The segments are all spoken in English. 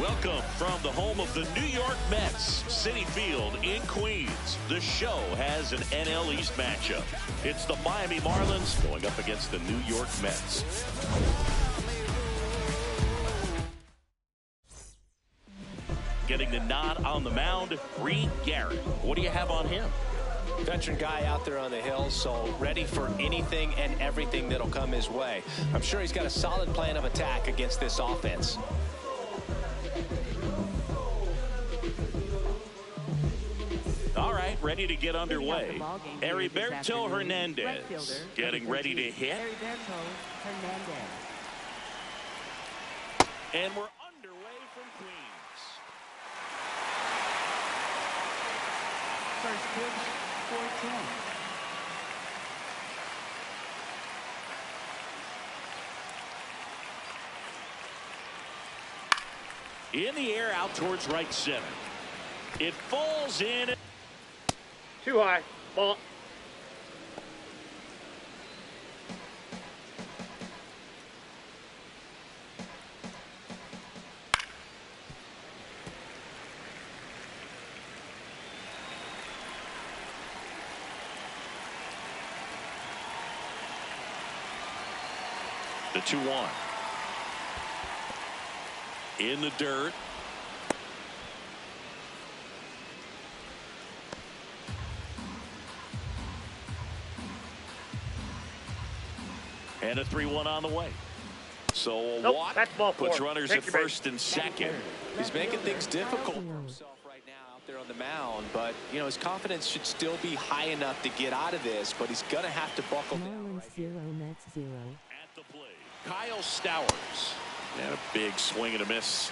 Welcome from the home of the New York Mets, Citi Field in Queens. The show has an NL East matchup. It's the Miami Marlins going up against the New York Mets. Getting the nod on the mound, Reed Garrett. What do you have on him? Veteran guy out there on the hill, so ready for anything and everything that'll come his way. I'm sure he's got a solid plan of attack against this offense. All right, ready to get underway. Heriberto Hernandez getting ready to hit. And we're underway from Queens. First pitch, 4-10. In the air, out towards right center. It falls in. Too high. Ball. The 2-1. In the dirt. And a 3-1 on the way. So a walk puts runners at first and second. He's making things difficult for himself right now out there on the mound, but you know his confidence should still be high enough to get out of this, but he's gonna have to buckle down. Marlins 0, Mets 0. At the plate, Kyle Stowers. And a big swing and a miss.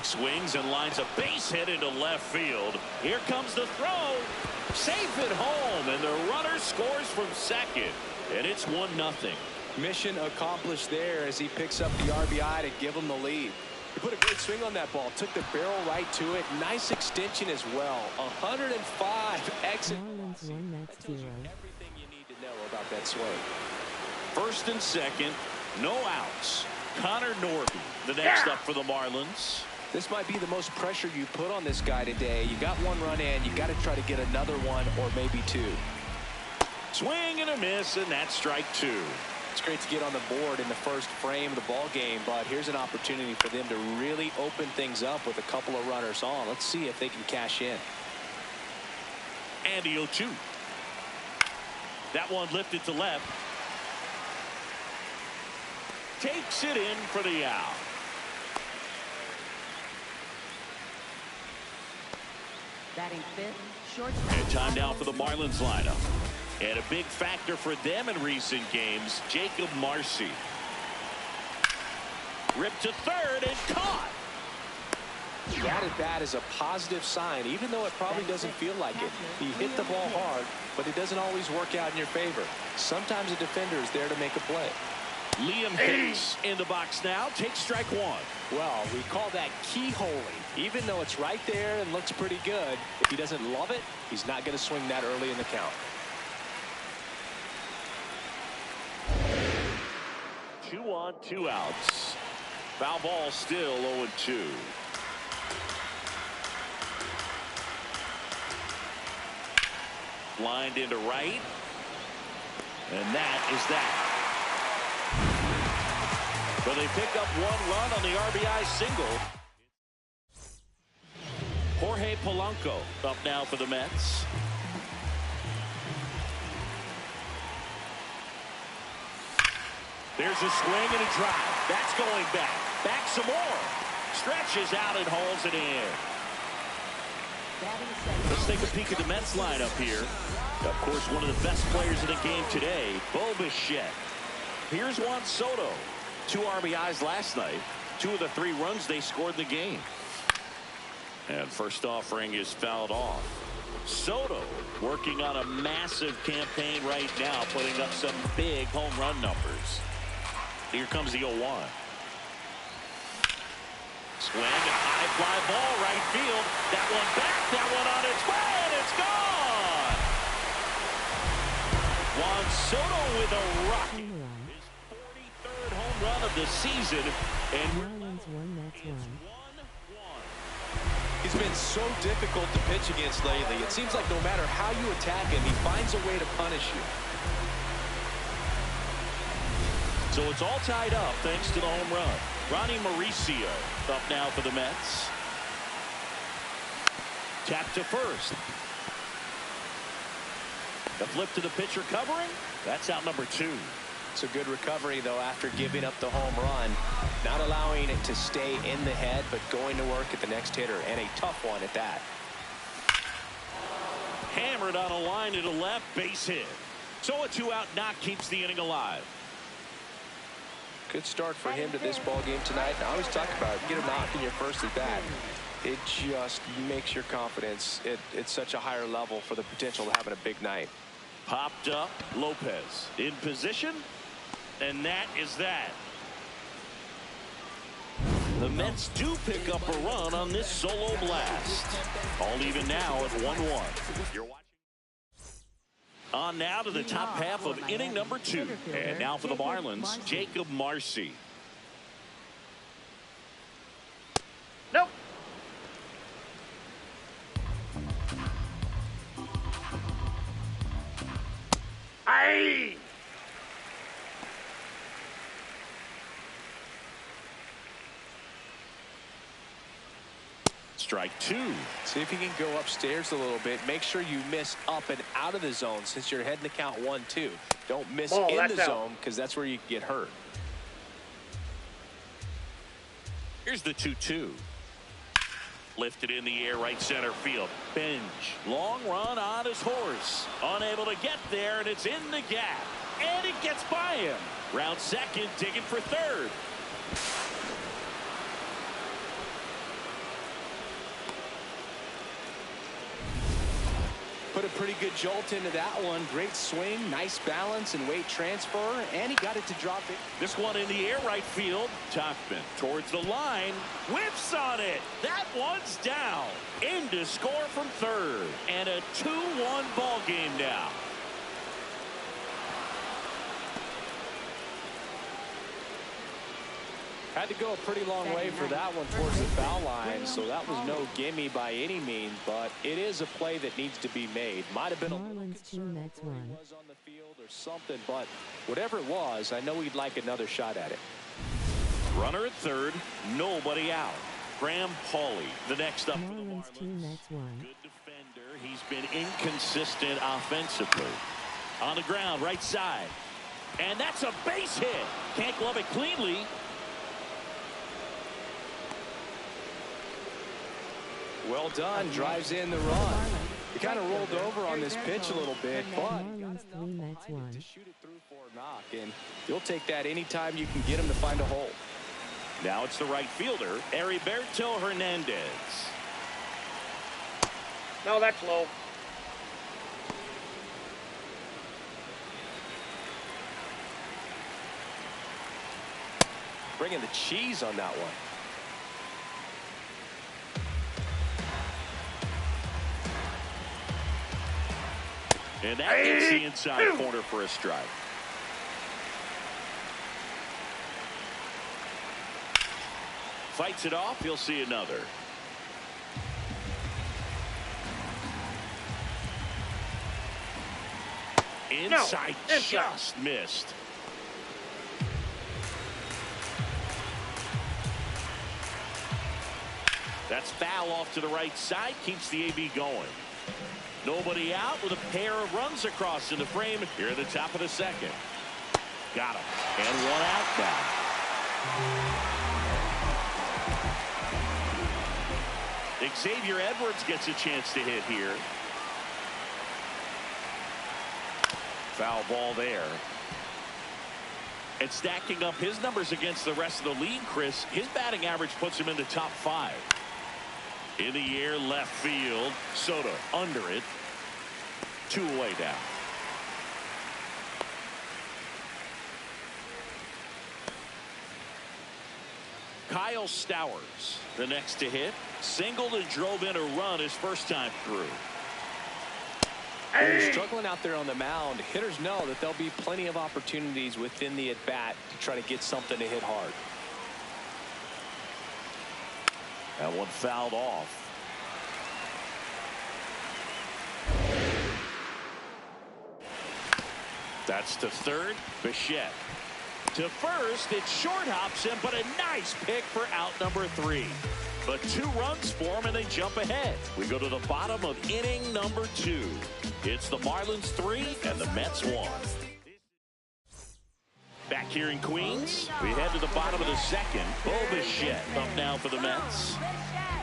Swings and lines a base hit into left field. Here comes the throw. Safe at home, and the runner scores from second. And it's 1-0. Mission accomplished there as he picks up the RBI to give him the lead. He put a great swing on that ball, took the barrel right to it. Nice extension as well. 105 exit. Marlins 1, Mets 0. Everything you need to know about that swing. First and second, no outs. Connor Norby, the next up for the Marlins. This might be the most pressure you put on this guy today. You got one run in, you got to try to get another one or maybe two. Swing and a miss, and that's strike 2. It's great to get on the board in the first frame of the ball game, but here's an opportunity for them to really open things up with a couple of runners on. Let's see if they can cash in. And the 0-2. That one lifted to left. Takes it in for the out. Batting fifth, shortstop. And time now for the Marlins lineup. And a big factor for them in recent games, Jacob Marcy. Ripped to third and caught. That at bat is a positive sign, even though it probably doesn't feel like it. He hit the ball hard, but it doesn't always work out in your favor. Sometimes a defender is there to make a play. Liam Hicks in the box now. Takes strike 1. Well, we call that keyholing. Even though it's right there and looks pretty good, if he doesn't love it, he's not going to swing that early in the count. 2 on, 2 outs. Foul ball still 0-2. Lined into right. And that is that. But they pick up 1 run on the RBI single. Jorge Polanco up now for the Mets. There's a swing and a drive. That's going back. Back some more. Stretches out and holds it in. Let's take a peek at the Mets lineup here. Of course, one of the best players in the game today, Bo Bichette. Here's Juan Soto. 2 RBIs last night. 2 of the 3 runs they scored in the game. And first offering is fouled off. Soto working on a massive campaign right now, putting up some big home run numbers. Here comes the 0-1. Swing, a high fly ball right field. That one back, that one on its way, and it's gone. Juan Soto with a rocket. Home run. His 43rd home run of the season. And Marlins 1, Mets 1. 1-1. He's been so difficult to pitch against lately. It seems like no matter how you attack him, he finds a way to punish you. So it's all tied up thanks to the home run. Ronnie Mauricio up now for the Mets. Tap to first. The flip to the pitcher covering. That's out number 2. It's a good recovery, though, after giving up the home run. Not allowing it to stay in the head, but going to work at the next hitter, and a tough one at that. Hammered on a line to the left, base hit. So a 2-out knock keeps the inning alive. Good start for him to this ball game tonight. I always talk about it. Get a knock in your first at bat. It just makes your confidence at such a higher level for the potential of having a big night. Popped up, Lopez in position, and that is that. The Mets do pick up a run on this solo blast. All even now at 1-1. You're watching. On now to the top half of inning number 2. And now for the Marlins, Jacob Marcy. Nope. Aye. Strike 2. See if you can go upstairs a little bit. Make sure you miss up and out of the zone since you're heading to count 1-2. Don't miss Ball, in the that's out. zone because that's where you can get hurt. Here's the 2-2. Lifted in the air, right center field. Bench. Long run on his horse. Unable to get there, and it's in the gap. And it gets by him. Round second, digging for third. Put a pretty good jolt into that one. Great swing, nice balance and weight transfer, and he got it to drop it. This one in the air, right field. Topman towards the line. Whips on it. That one's down. In to score from third. And a 2-1 ball game now. Had to go a pretty long way for that one towards the foul line, so that was no gimme by any means, but it is a play that needs to be made. Might have been a little Marlins 2, concern Mets where he 1. was on the field or something, but whatever it was, I know he'd like another shot at it. Runner at third, nobody out. Graham Pauley, the next up for the Marlins 2, Marlins. Mets 1. Good defender. He's been inconsistent offensively. On the ground, right side. And that's a base hit. Can't glove it cleanly. Well done, drives in the run. He kind of rolled over on this pitch a little bit, but Marlins 3, Mets 1. to shoot it through for a knock, and you'll take that anytime you can get him to find a hole. Now it's the right fielder, Heriberto Hernandez. No, that's low. Bringing the cheese on that one. And that gets the inside corner for a strike. Fights it off. He'll see another. Inside, just missed. That's foul off to the right side. Keeps the AB going. Nobody out with a pair of runs across in the frame here at the top of the second. Got him. And one out now. Xavier Edwards gets a chance to hit here. Foul ball there. And stacking up his numbers against the rest of the league, Chris, his batting average puts him in the top 5. In the air, left field. Soto under it. 2 away down. Kyle Stowers, the next to hit. Singled and drove in a run his first time through. When you're struggling out there on the mound, hitters know that there'll be plenty of opportunities within the at-bat to try to get something to hit hard. That one fouled off. That's to third. Bichette. To first, it short hops him, but a nice pick for out number 3. But 2 runs for him, and they jump ahead. We go to the bottom of inning number 2. It's the Marlins 3 and the Mets 1. Back here in Queens, we head to the bottom of the second. Bichette up now for the Mets.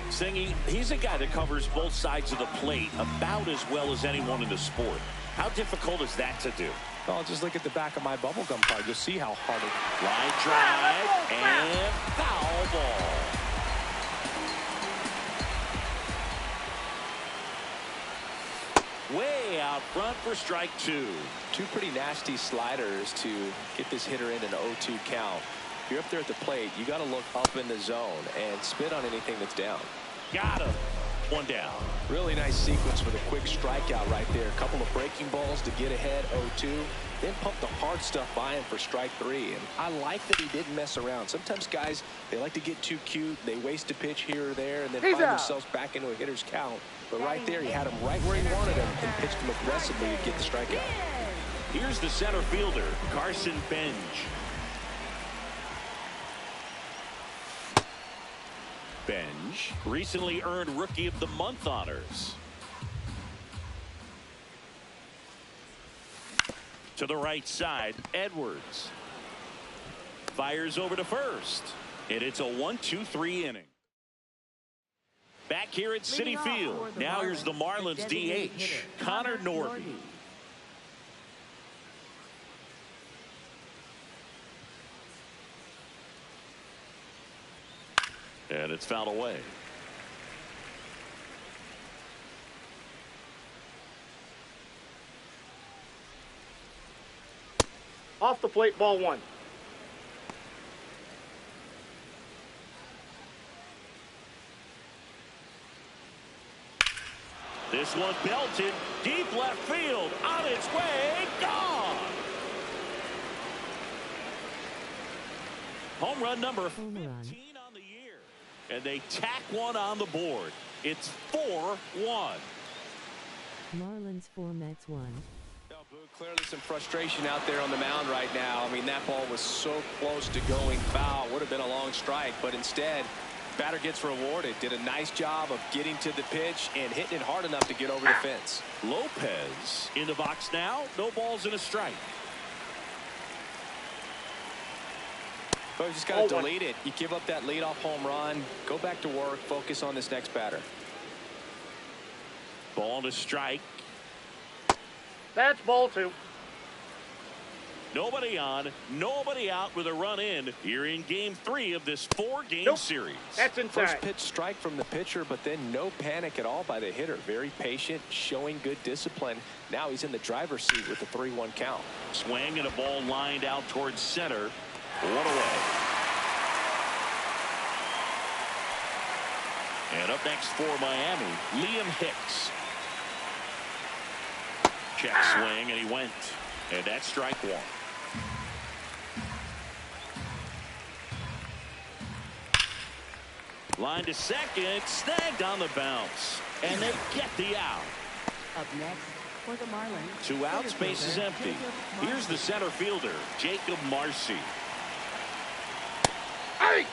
Singy, he's a guy that covers both sides of the plate about as well as anyone in the sport. How difficult is that to do? Well, just look at the back of my bubblegum card. You'll see how hard it. Line drive and foul ball. Way out front for strike 2. 2 pretty nasty sliders to get this hitter in an 0-2 count. If you're up there at the plate, you got to look up in the zone and spit on anything that's down. Got him. 1 down. Really nice sequence with a quick strikeout right there. A couple of breaking balls to get ahead 0-2. Then pump the hard stuff by him for strike 3. And I like that he didn't mess around. Sometimes guys, they like to get too cute. They waste a pitch here or there and then find themselves back into a hitter's count. But right there, he had him right where he wanted him and pitched him aggressively to get the strikeout. Here's the center fielder, Carson Benj. Benj recently earned Rookie of the Month honors. To the right side, Edwards. Fires over to first. And it's a 1-2-3 inning. Back here at Citi Field. Now here's the Marlins DH, Connor Norby. And it's fouled away. Off the plate, ball 1. This one belted deep left field, on its way, gone. Home run number 15 on the year, and they tack one on the board. It's 4-1. Marlins 4, Mets 1. Clearly some frustration out there on the mound right now. I mean, that ball was so close to going foul. Would have been a long strike, but instead, batter gets rewarded. Did a nice job of getting to the pitch and hitting it hard enough to get over the fence. Lopez in the box now. No balls and a strike. But you just got to delete it. You give up that leadoff home run. Go back to work. Focus on this next batter. Ball to strike. That's ball 2. Nobody on, nobody out with a run in here in game 3 of this 4-game series. That's inside. First pitch strike from the pitcher, but then no panic at all by the hitter. Very patient, showing good discipline. Now he's in the driver's seat with the 3-1 count. Swing and a ball lined out towards center. 1 away. And up next for Miami, Liam Hicks. Check swing, and he went. And that's strike 1. Line to second, snagged on the bounce. And they get the out. Up next for the Marlins. 2 outs, base is empty. Here's the center fielder, Jacob Marcy. Hey!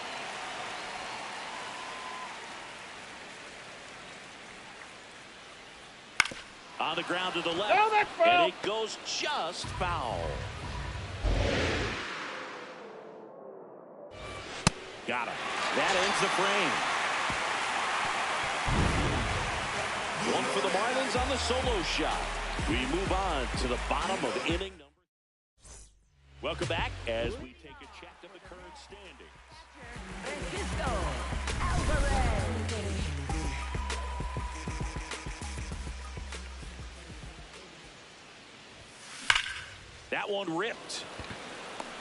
On the ground to the left. Oh, that's foul. And it goes just foul. Got him. That ends the frame. 1 for the Marlins on the solo shot. We move on to the bottom of inning number. Welcome back as we take a check of the current standings. Francisco Alvarez. That one ripped.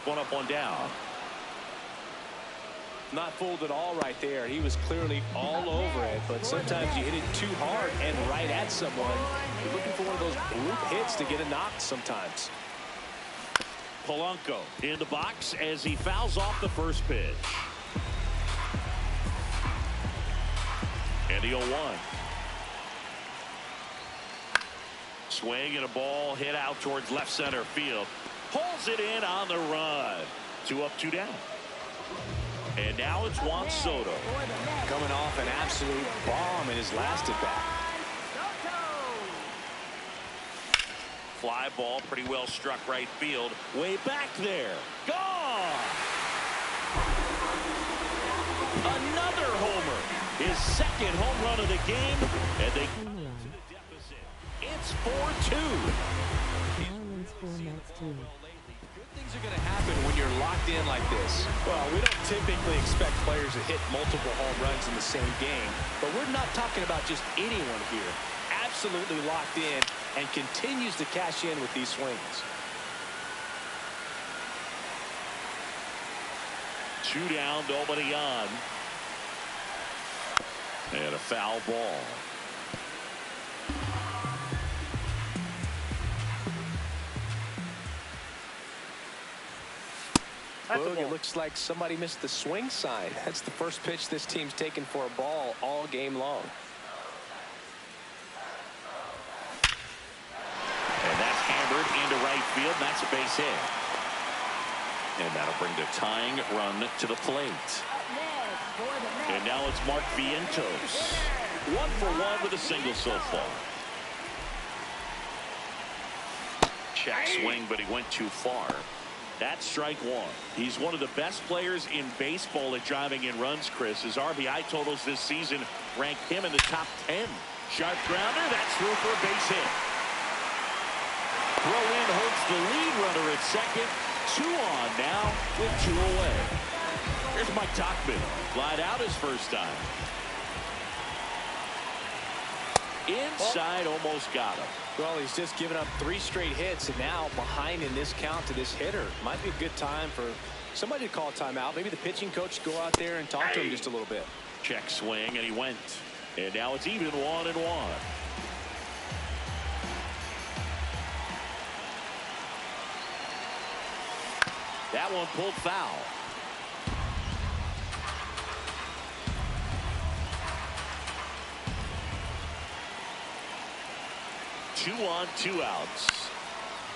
1 up, 1 down. Not fooled at all right there. He was clearly all over it, but sometimes you hit it too hard and right at someone. You're looking for one of those bloop hits to get a knock sometimes. Polanco in the box as he fouls off the first pitch. And the 0-1. Swing and a ball hit out towards left center field. Pulls it in on the run. 2 up, 2 down. And now it's Juan Soto. Coming off an absolute bomb in his last at bat. Fly ball pretty well struck right field. Way back there. Gone. Another homer. His second home run of the game. And they come to the deficit. It's 4-2. Marlins 4 Mets 2. Good things are going to happen when you're locked in like this. Well, we don't typically expect players to hit multiple home runs in the same game, but we're not talking about just anyone here. Absolutely locked in and continues to cash in with these swings. 2 down, nobody on. And a foul ball. Boog, it looks like somebody missed the swing sign. That's the first pitch this team's taken for a ball all game long. And that's hammered into right field. And that's a base hit. And that'll bring the tying run to the plate. And now it's Mark Vientos. 1 for 1 with a single so far. Check swing, but he went too far. That's strike 1. He's one of the best players in baseball at driving in runs, Chris. His RBI totals this season rank him in the top 10. Sharp grounder. That's through for a base hit. Throw in hurts the lead runner at second. 2 on now with 2 away. Here's Mike Tauchman. Glide out his first time. Inside, almost got him. Well, he's just given up 3 straight hits, and now behind in this count to this hitter. Might be a good time for somebody to call timeout. Maybe the pitching coach go out there and talk to him just a little bit. Check swing, and he went. And now it's even 1-1. That one pulled foul. Two on, 2 outs.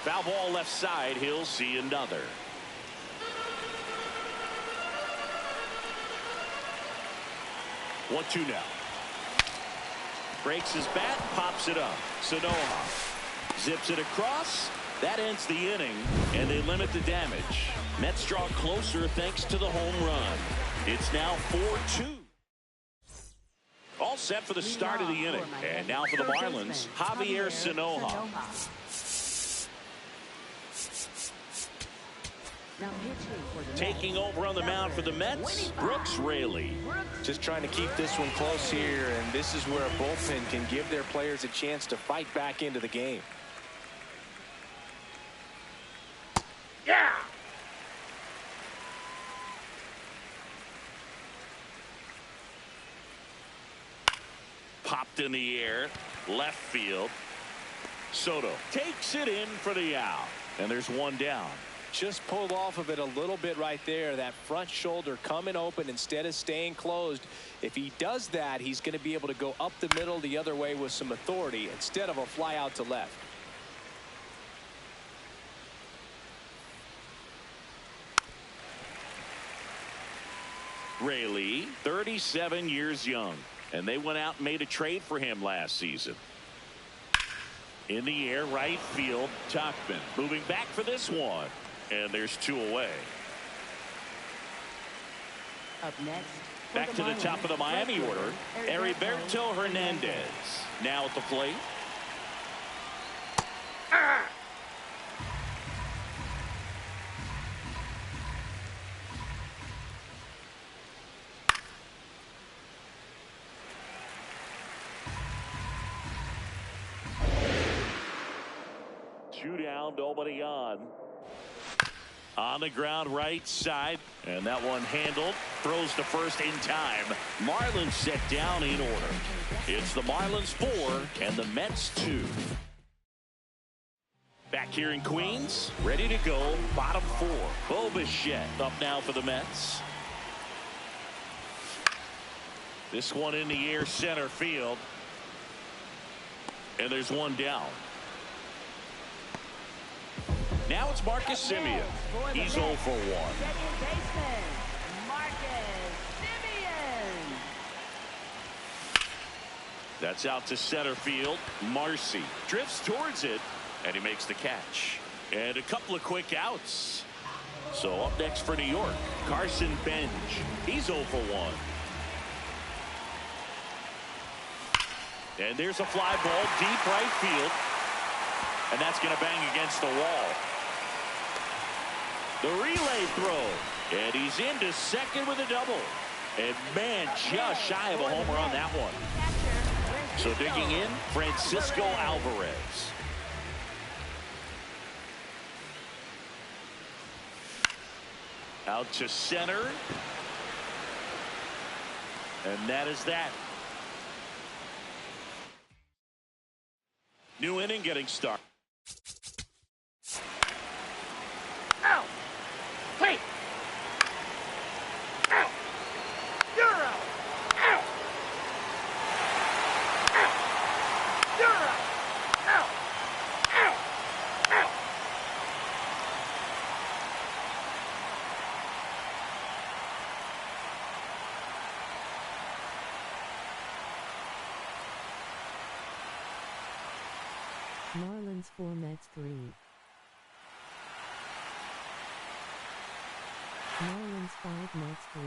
Foul ball left side. He'll see another. One, 2 now. Breaks his bat, pops it up. Sanoja zips it across. That ends the inning, and they limit the damage. Mets draw closer thanks to the home run. It's now 4-2. All set for the start of the inning. And now for the Marlins, Javier Sanoja. Taking over on the mound for the Mets, Brooks Raley. Just trying to keep this one close here, and this is where a bullpen can give their players a chance to fight back into the game. Yeah! Popped in the air, left field. Soto takes it in for the out. And there's 1 down. Just pulled off of it a little bit right there. That front shoulder coming open instead of staying closed. If he does that, he's going to be able to go up the middle the other way with some authority instead of a fly out to left. Raley, 37 years young. And they went out and made a trade for him last season. In the air, right field, Tauchman moving back for this one. And there's 2 away. Up next, back to the top of the Miami order, Heriberto Hernandez. Now at the plate. Two down, nobody on. On the ground right side, and that one handled. Throws to first in time. Marlins set down in order. It's the Marlins 4 and the Mets 2. Back here in Queens, ready to go. Bottom 4. Bo Bichette up now for the Mets. This one in the air, center field, and there's one down. Now it's Marcus Semien. He's 0 for 1. Second baseman, Marcus Semien. That's out to center field. Marcy drifts towards it, and he makes the catch. And a couple of quick outs. So up next for New York, Carson Bench. He's 0 for 1. And there's a fly ball deep right field. And that's going to bang against the wall. The relay throw. And he's into second with a double. And man, just shy of a homer on that one. So digging in, Francisco Alvarez. Out to center. And that is that. New inning getting started. Out. Hey. Out. You're out. Out. Out. You're out. Out. Out. Out. Marlins 4 Mets 3. Marlins 5 Mets 3.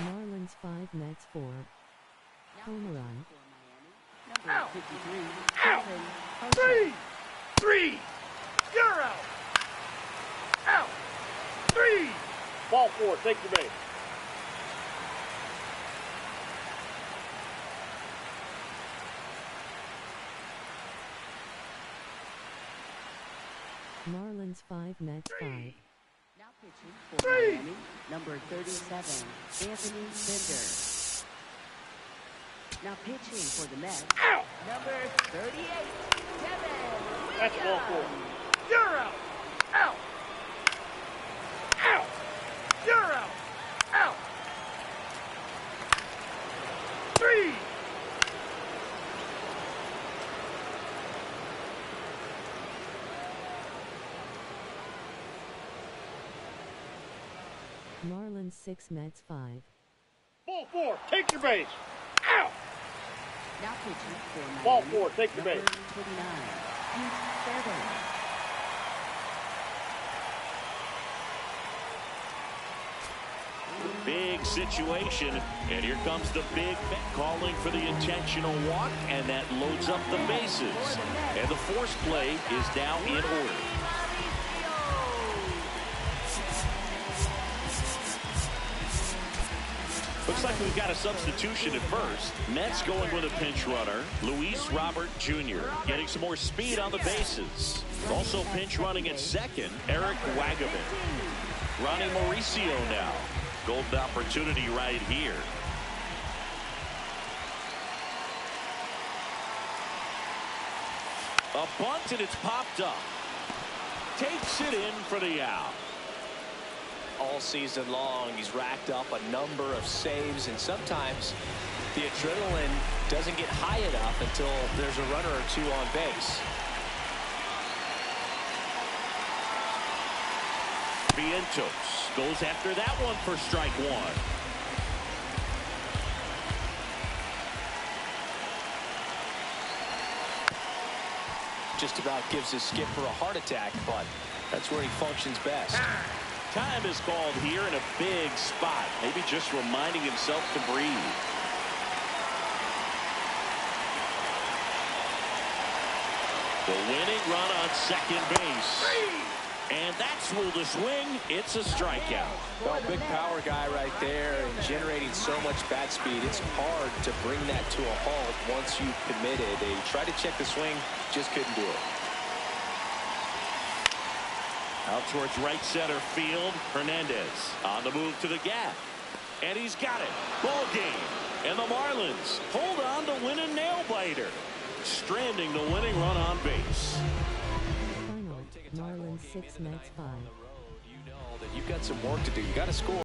Marlins 5 Mets 4. Home run. Number 53, Out. Kevin Hochul. 3. You're out. Out. 3. Ball 4. Take the base. Marlins 5 Mets 5. Now pitching for Miami, number 37, Anthony Bender. Now pitching for the Mets, Out. number 38, Kevin That's ball 4. Williams. You're out. Out. Out. You're out. Out. 3. Marlins 6 Mets 5. Ball 4. Take your base. Out. Now pitching for Miami, Ball 4. Take the number base. 29, Pete Fairbanks. Big situation, and here comes the big Met calling for the intentional walk, and that loads up the bases. And the force play is now in order. Looks like we've got a substitution at first. Mets going with a pinch runner, Luis Robert Jr. Getting some more speed on the bases. Also pinch running at second, Eric Wagaman. Ronnie Mauricio now. Golden opportunity right here. A bunt, and it's popped up. Takes it in for the out. All season long, he's racked up a number of saves, and sometimes the adrenaline doesn't get high enough until there's a runner or two on base. Vientos goes after that one for strike one. Just about gives his skipper a heart attack, but that's where he functions best. Time is called here in a big spot. Maybe just reminding himself to breathe. The winning run on second base. And that's ruled a swing. It's a strikeout. Well, big power guy right there and generating so much bat speed. It's hard to bring that to a halt once you've committed. They tried to check the swing, just couldn't do it. Out towards right center field. Hernandez on the move to the gap. And he's got it. Ball game. And the Marlins hold on to win a nail-biter, stranding the winning run on base. Final, Marlins 6, Mets 5. You know that you've got some work to do. You got to score.